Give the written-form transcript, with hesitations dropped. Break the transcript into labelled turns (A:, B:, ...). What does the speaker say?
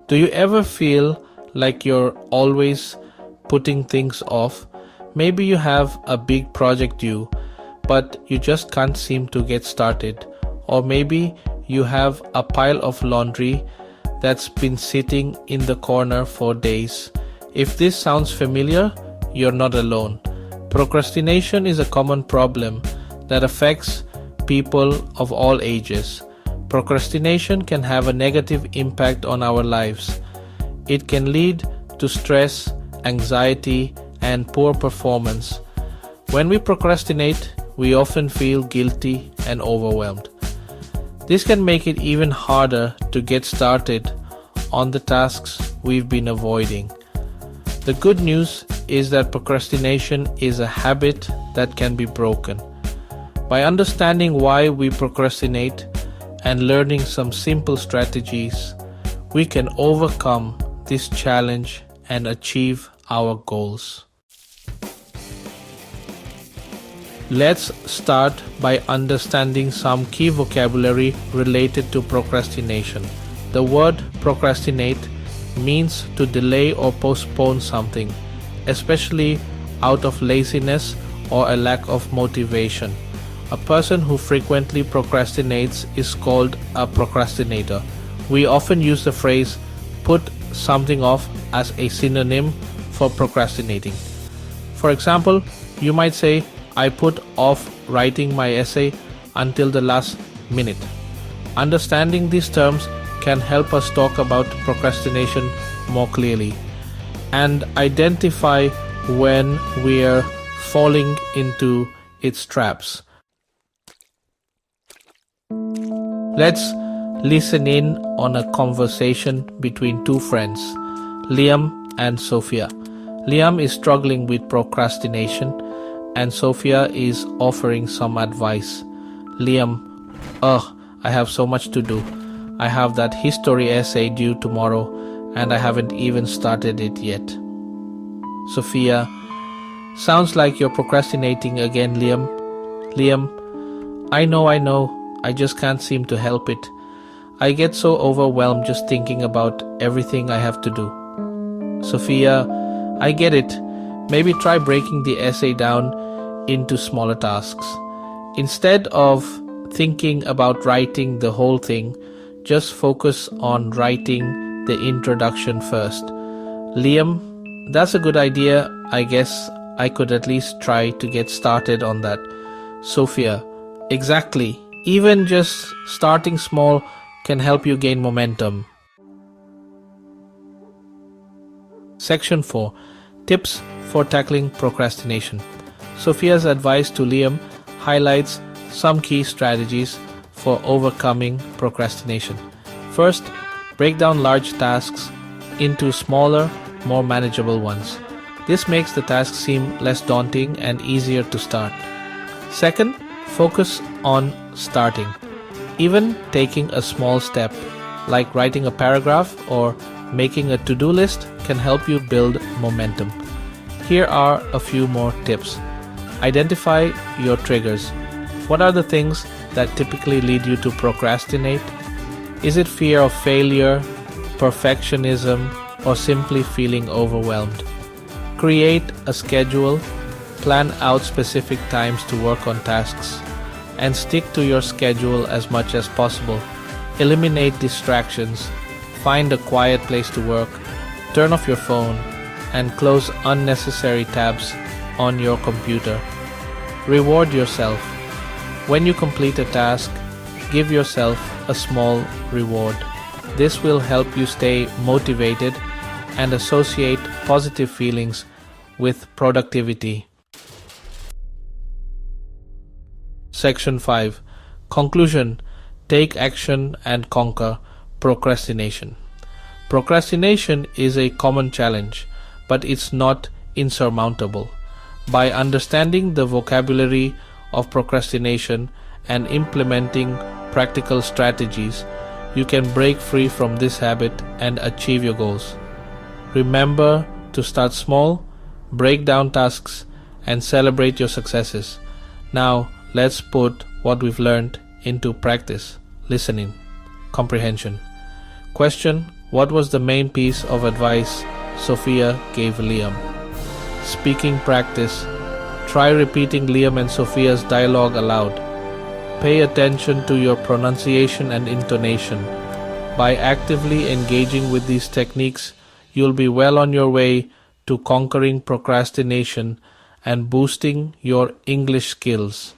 A: Do you ever feel like you're always putting things off? Maybe you have a big project due, but you just can't seem to get started. Or maybe you have a pile of laundry that's been sitting in the corner for days. If this sounds familiar, you're not alone. Procrastination is a common problem that affects people of all ages. Procrastination can have a negative impact on our lives. It can lead to stress, anxiety, and poor performance. When we procrastinate, we often feel guilty and overwhelmed. This can make it even harder to get started on the tasks we've been avoiding. The good news is that procrastination is a habit that can be broken. By understanding why we procrastinate and learning some simple strategies, we can overcome this challenge and achieve our goals. Let's start by understanding some key vocabulary related to procrastination. The word procrastinate means to delay or postpone something, especially out of laziness or a lack of motivation. A person who frequently procrastinates is called a procrastinator. We often use the phrase put something off as a synonym for procrastinating. For example, you might say, I put off writing my essay until the last minute. Understanding these terms can help us talk about procrastination more clearly and identify when we're falling into its traps. Let's listen in on a conversation between two friends, Liam and Sophia. Liam is struggling with procrastination and Sophia is offering some advice. Liam, I have so much to do. I have that history essay due tomorrow and I haven't even started it yet. Sophia, sounds like you're procrastinating again, Liam. Liam, I know, I just can't seem to help it. I get so overwhelmed just thinking about everything I have to do. Sophia, I get it. Maybe try breaking the essay down into smaller tasks. Instead of thinking about writing the whole thing, just focus on writing the introduction first. Liam, that's a good idea. I guess I could at least try to get started on that. Sophia, exactly. Even just starting small can help you gain momentum. Section 4. Tips for tackling procrastination. Sophia's advice to Liam highlights some key strategies for overcoming procrastination. First, break down large tasks into smaller, more manageable ones. This makes the task seem less daunting and easier to start. Second, focus on starting. Even taking a small step, like writing a paragraph or making a to-do list, can help you build momentum. Here are a few more tips. Identify your triggers. What are the things that typically lead you to procrastinate? Is it fear of failure, perfectionism, or simply feeling overwhelmed? Create a schedule, plan out specific times to work on tasks, and stick to your schedule as much as possible. Eliminate distractions, find a quiet place to work, turn off your phone, and close unnecessary tabs on your computer. Reward yourself. When you complete a task, give yourself a small reward. This will help you stay motivated and associate positive feelings with productivity. Section 5. Conclusion. Take action and conquer procrastination. Procrastination is a common challenge, but it's not insurmountable. By understanding the vocabulary of procrastination and implementing practical strategies, you can break free from this habit and achieve your goals. Remember to start small, break down tasks, and celebrate your successes. Now, let's put what we've learned into practice. Listening, comprehension. Question, What was the main piece of advice Sophia gave Liam? Speaking practice. Try repeating Liam and Sophia's dialogue aloud. Pay attention to your pronunciation and intonation. By actively engaging with these techniques, you'll be well on your way to conquering procrastination and boosting your English skills.